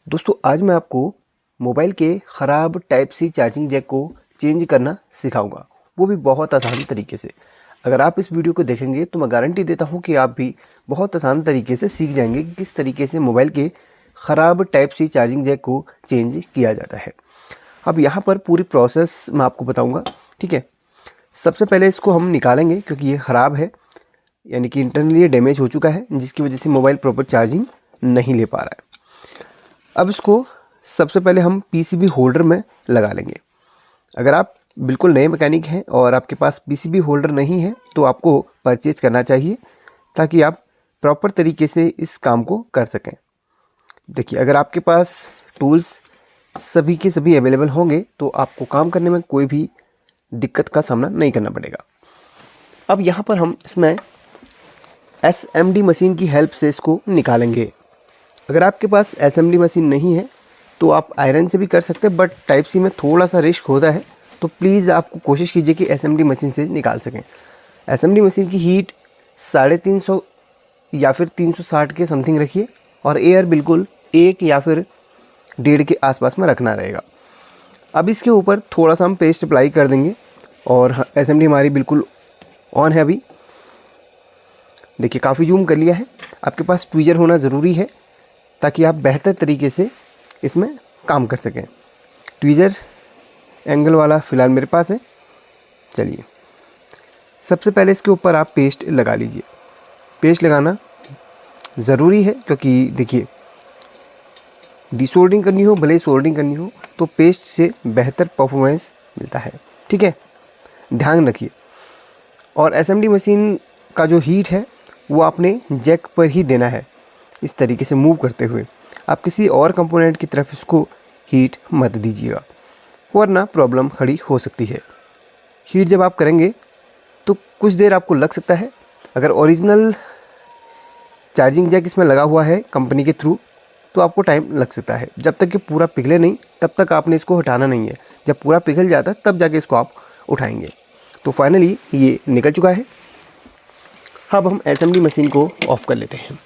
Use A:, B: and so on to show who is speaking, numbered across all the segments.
A: दोस्तों आज मैं आपको मोबाइल के ख़राब टाइप सी चार्जिंग जैक को चेंज करना सिखाऊंगा, वो भी बहुत आसान तरीके से। अगर आप इस वीडियो को देखेंगे तो मैं गारंटी देता हूं कि आप भी बहुत आसान तरीके से सीख जाएंगे कि किस तरीके से मोबाइल के ख़राब टाइप सी चार्जिंग जैक को चेंज किया जाता है। अब यहाँ पर पूरी प्रोसेस मैं आपको बताऊँगा, ठीक है। सबसे पहले इसको हम निकालेंगे क्योंकि ये ख़राब है, यानी कि इंटरनली ये डैमेज हो चुका है, जिसकी वजह से मोबाइल प्रॉपर चार्जिंग नहीं ले पा रहा है। अब इसको सबसे पहले हम पीसीबी होल्डर में लगा लेंगे। अगर आप बिल्कुल नए मैकेनिक हैं और आपके पास पीसीबी होल्डर नहीं है तो आपको परचेज करना चाहिए, ताकि आप प्रॉपर तरीके से इस काम को कर सकें। देखिए, अगर आपके पास टूल्स सभी के सभी अवेलेबल होंगे तो आपको काम करने में कोई भी दिक्कत का सामना नहीं करना पड़ेगा। अब यहाँ पर हम इसमें एसएमडी मशीन की हेल्प से इसको निकालेंगे। अगर आपके पास एसएमडी मशीन नहीं है तो आप आयरन से भी कर सकते हैं, बट टाइप सी में थोड़ा सा रिस्क होता है, तो प्लीज़ आपको कोशिश कीजिए कि एसएमडी मशीन से निकाल सकें। एसएमडी मशीन की हीट 350 या फिर 360 के समथिंग रखिए और एयर बिल्कुल 1 या फिर 1.5 के आसपास में रखना रहेगा। अब इसके ऊपर थोड़ा सा हम पेस्ट अप्लाई कर देंगे और एसएमडी हमारी बिल्कुल ऑन है। अभी देखिए, काफ़ी जूम कर लिया है। आपके पास ट्वीजर होना ज़रूरी है ताकि आप बेहतर तरीके से इसमें काम कर सकें। ट्वीजर एंगल वाला फ़िलहाल मेरे पास है। चलिए, सबसे पहले इसके ऊपर आप पेस्ट लगा लीजिए। पेस्ट लगाना ज़रूरी है क्योंकि देखिए, डिसोल्डरिंग करनी हो भले सोल्डरिंग करनी हो तो पेस्ट से बेहतर परफॉर्मेंस मिलता है, ठीक है, ध्यान रखिए। और एसएमडी मशीन का जो हीट है वो आपने जैक पर ही देना है, इस तरीके से मूव करते हुए। आप किसी और कंपोनेंट की तरफ इसको हीट मत दीजिएगा, वरना प्रॉब्लम खड़ी हो सकती है। हीट जब आप करेंगे तो कुछ देर आपको लग सकता है। अगर ओरिजिनल चार्जिंग जैक इसमें लगा हुआ है कंपनी के थ्रू तो आपको टाइम लग सकता है। जब तक कि पूरा पिघले नहीं तब तक आपने इसको हटाना नहीं है। जब पूरा पिघल जाता है तब जाके इसको आप उठाएंगे। तो फाइनली ये निकल चुका है। अब हम एसएमडी मशीन को ऑफ़ कर लेते हैं।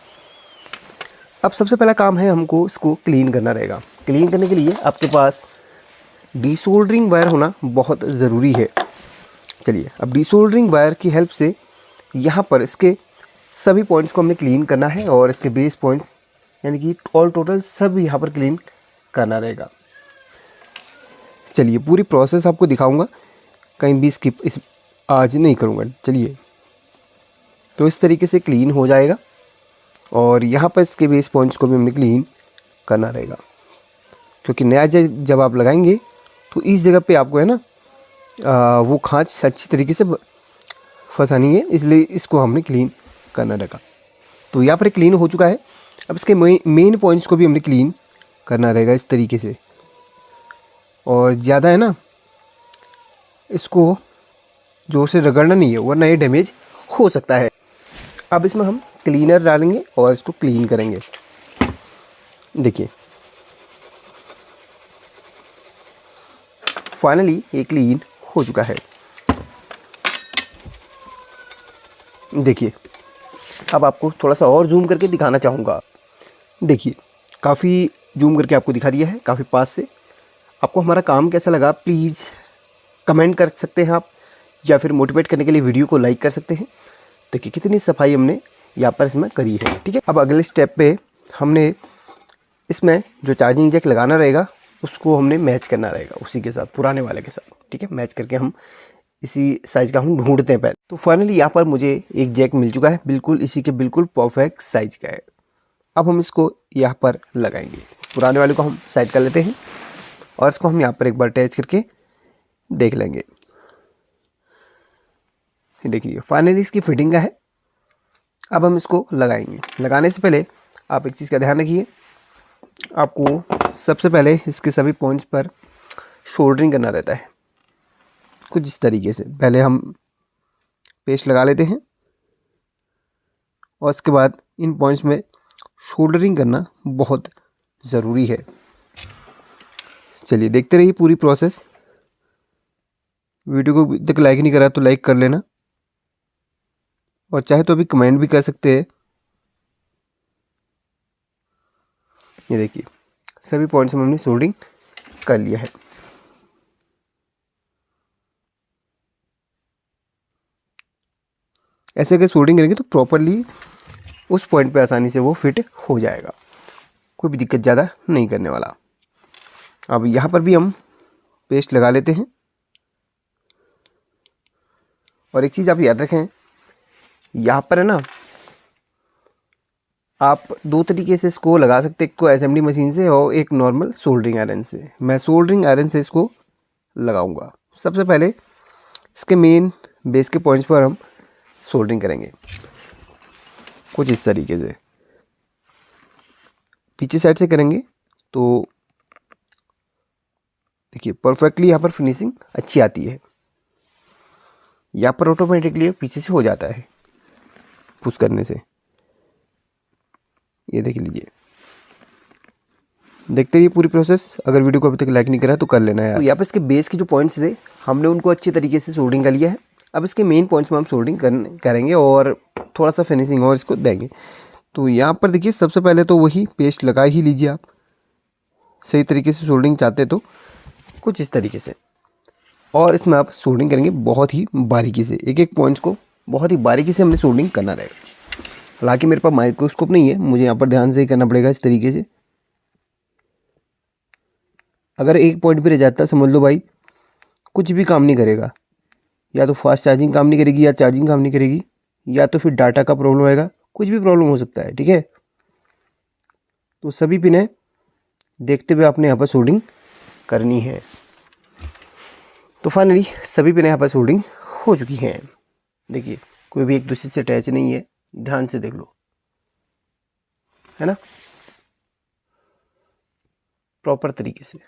A: अब सबसे पहला काम है हमको इसको क्लीन करना रहेगा। क्लीन करने के लिए आपके पास डिसोल्डरिंग वायर होना बहुत ज़रूरी है। चलिए, अब डिसोल्डरिंग वायर की हेल्प से यहाँ पर इसके सभी पॉइंट्स को हमने क्लीन करना है और इसके बेस पॉइंट्स यानी कि ऑल टोटल सब यहाँ पर क्लीन करना रहेगा। चलिए, पूरी प्रोसेस आपको दिखाऊंगा, कहीं भी स्किप इस आज नहीं करूँगा। चलिए, तो इस तरीके से क्लीन हो जाएगा और यहाँ पर इसके बेस पॉइंट्स को भी हमें क्लीन करना रहेगा, क्योंकि नया जब आप लगाएंगे तो इस जगह पे आपको है ना वो खांच अच्छी तरीके से फंसानी है, इसलिए इसको हमने क्लीन करना रहेगा। तो यहाँ पर क्लीन हो चुका है। अब इसके मेन पॉइंट्स को भी हमने क्लीन करना रहेगा इस तरीके से। और ज़्यादा है ना, इसको जोर से रगड़ना नहीं है, वरना ये डैमेज हो सकता है। अब इसमें हम क्लीनर डालेंगे और इसको क्लीन करेंगे। देखिए, फाइनली ये क्लीन हो चुका है। देखिए, अब आपको थोड़ा सा और जूम करके दिखाना चाहूँगा। देखिए, काफ़ी जूम करके आपको दिखा दिया है, काफ़ी पास से। आपको हमारा काम कैसा लगा प्लीज़ कमेंट कर सकते हैं आप, या फिर मोटिवेट करने के लिए वीडियो को लाइक कर सकते हैं। देखिए, कितनी सफाई हमने यहाँ पर इसमें करी है, ठीक है। अब अगले स्टेप पे हमने इसमें जो चार्जिंग जैक लगाना रहेगा उसको हमने मैच करना रहेगा उसी के साथ, पुराने वाले के साथ, ठीक है। मैच करके हम इसी साइज़ का हम ढूंढते हैं पहले। तो फाइनली यहाँ पर मुझे एक जैक मिल चुका है, बिल्कुल इसी के बिल्कुल परफेक्ट साइज़ का है। अब हम इसको यहाँ पर लगाएंगे। पुराने वाले को हम साइड कर लेते हैं और इसको हम यहाँ पर एक बार अटैच करके देख लेंगे। देखिए, फाइनली इसकी फिटिंग का है। अब हम इसको लगाएंगे। लगाने से पहले आप एक चीज़ का ध्यान रखिए, आपको सबसे पहले इसके सभी पॉइंट्स पर सोल्डरिंग करना रहता है। कुछ इस तरीके से पहले हम पेस्ट लगा लेते हैं और उसके बाद इन पॉइंट्स में सोल्डरिंग करना बहुत ज़रूरी है। चलिए, देखते रहिए पूरी प्रोसेस। वीडियो को अभी तक लाइक नहीं करा तो लाइक कर लेना, और चाहे तो अभी कमेंट भी कर सकते हैं। ये देखिए, सभी पॉइंट्स में हमने सोल्डरिंग कर लिया है। ऐसे अगर सोल्डरिंग करेंगे तो प्रॉपरली उस पॉइंट पे आसानी से वो फिट हो जाएगा, कोई भी दिक्कत ज़्यादा नहीं करने वाला। अब यहाँ पर भी हम पेस्ट लगा लेते हैं। और एक चीज़ आप याद रखें, यहाँ पर है ना, आप दो तरीके से इसको लगा सकते हैं, एक को असेंबली मशीन से और एक नॉर्मल सोल्डरिंग आयरन से। मैं सोल्डरिंग आयरन से इसको लगाऊंगा। सबसे पहले इसके मेन बेस के पॉइंट्स पर हम सोल्डरिंग करेंगे कुछ इस तरीके से। पीछे साइड से करेंगे तो देखिए परफेक्टली यहाँ पर फिनिशिंग अच्छी आती है। यहाँ पर ऑटोमेटिकली पीछे से हो जाता है पुश करने से। ये देख लीजिए, देखते रहिए पूरी प्रोसेस। अगर वीडियो को अभी तक लाइक नहीं करा तो कर लेना है। तो यहाँ पर इसके बेस के जो पॉइंट्स थे हमने उनको अच्छी तरीके से सोल्डरिंग कर लिया है। अब इसके मेन पॉइंट्स में हम सोल्डरिंग करेंगे और थोड़ा सा फिनिशिंग और इसको देंगे। तो यहाँ पर देखिए सबसे पहले तो वही पेस्ट लगा ही लीजिए आप, सही तरीके से सोल्डरिंग चाहते तो कुछ इस तरीके से। और इसमें आप सोल्डरिंग करेंगे बहुत ही बारीकी से, एक एक पॉइंट्स को बहुत ही बारीकी से हमने सोल्डरिंग करना रहेगा। हालांकि मेरे पास माइक्रोस्कोप नहीं है, मुझे यहाँ पर ध्यान से ही करना पड़ेगा इस तरीके से। अगर एक पॉइंट पे रह जाता समझ लो भाई कुछ भी काम नहीं करेगा, या तो फास्ट चार्जिंग काम नहीं करेगी, या चार्जिंग काम नहीं करेगी, या तो फिर डाटा का प्रॉब्लम आएगा, कुछ भी प्रॉब्लम हो सकता है। ठीक है, तो सभी पिने देखते हुए आपने यहाँ पर सोल्डरिंग करनी है। तो फाइनली सभी पिने यहाँ पर सोल्डरिंग हो चुकी हैं। देखिए कोई भी एक दूसरे से अटैच नहीं है, ध्यान से देख लो, है ना, प्रॉपर तरीके से।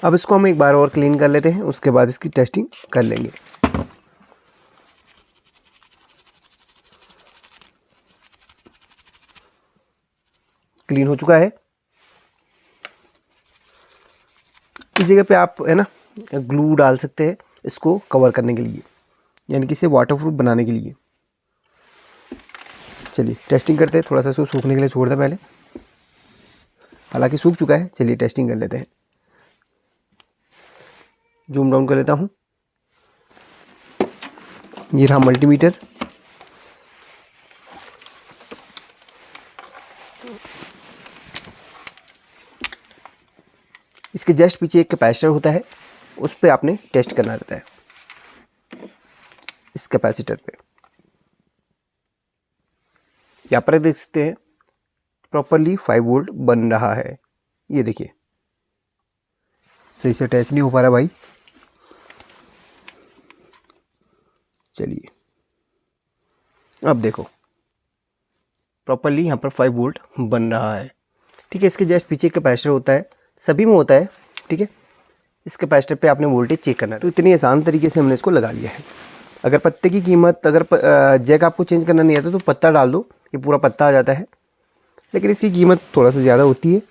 A: अब इसको हम एक बार और क्लीन कर लेते हैं, उसके बाद इसकी टेस्टिंग कर लेंगे। क्लीन हो चुका है। इस जगह पे आप है ना ग्लू डाल सकते हैं इसको कवर करने के लिए, यानी कि इसे वाटरप्रूफ बनाने के लिए। चलिए टेस्टिंग करते हैं, थोड़ा सा इसको सूखने के लिए छोड़ दें पहले। हालांकि सूख चुका है, चलिए टेस्टिंग कर लेते हैं। जूम डाउन कर लेता हूँ। ये रहा मल्टीमीटर। इसके जस्ट पीछे एक कैपेसिटर होता है, उस पर आपने टेस्ट करना रहता है, इस कैपेसिटर पे। यहाँ पर देख सकते हैं प्रॉपरली 5 वोल्ट बन रहा है। ये देखिए सही से अटैच नहीं हो पा रहा भाई। चलिए अब देखो प्रॉपरली यहाँ पर 5 वोल्ट बन रहा है। ठीक है, इसके जस्ट पीछे एक कैपेसिटर होता है, सभी में होता है। ठीक है, इस कैपेसिटर पे आपने वोल्टेज चेक करना है। तो इतनी आसान तरीके से हमने इसको लगा लिया है। अगर पत्ते की कीमत, अगर जैक आपको चेंज करना नहीं आता तो पत्ता डाल दो, ये पूरा पत्ता आ जाता है, लेकिन इसकी कीमत थोड़ा सा ज़्यादा होती है।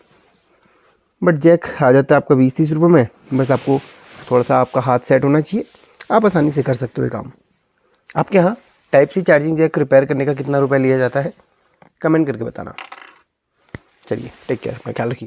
A: बट जैक आ जाता है आपका 20-30 रुपये में। बस आपको थोड़ा सा आपका हाथ सेट होना चाहिए, आप आसानी से कर सकते हो ये काम। आपके यहाँ type C charging jack repair करने का कितना रुपया लिया जाता है, कमेंट करके बताना। चलिए टेक केयर, अपना ख्याल रखिए।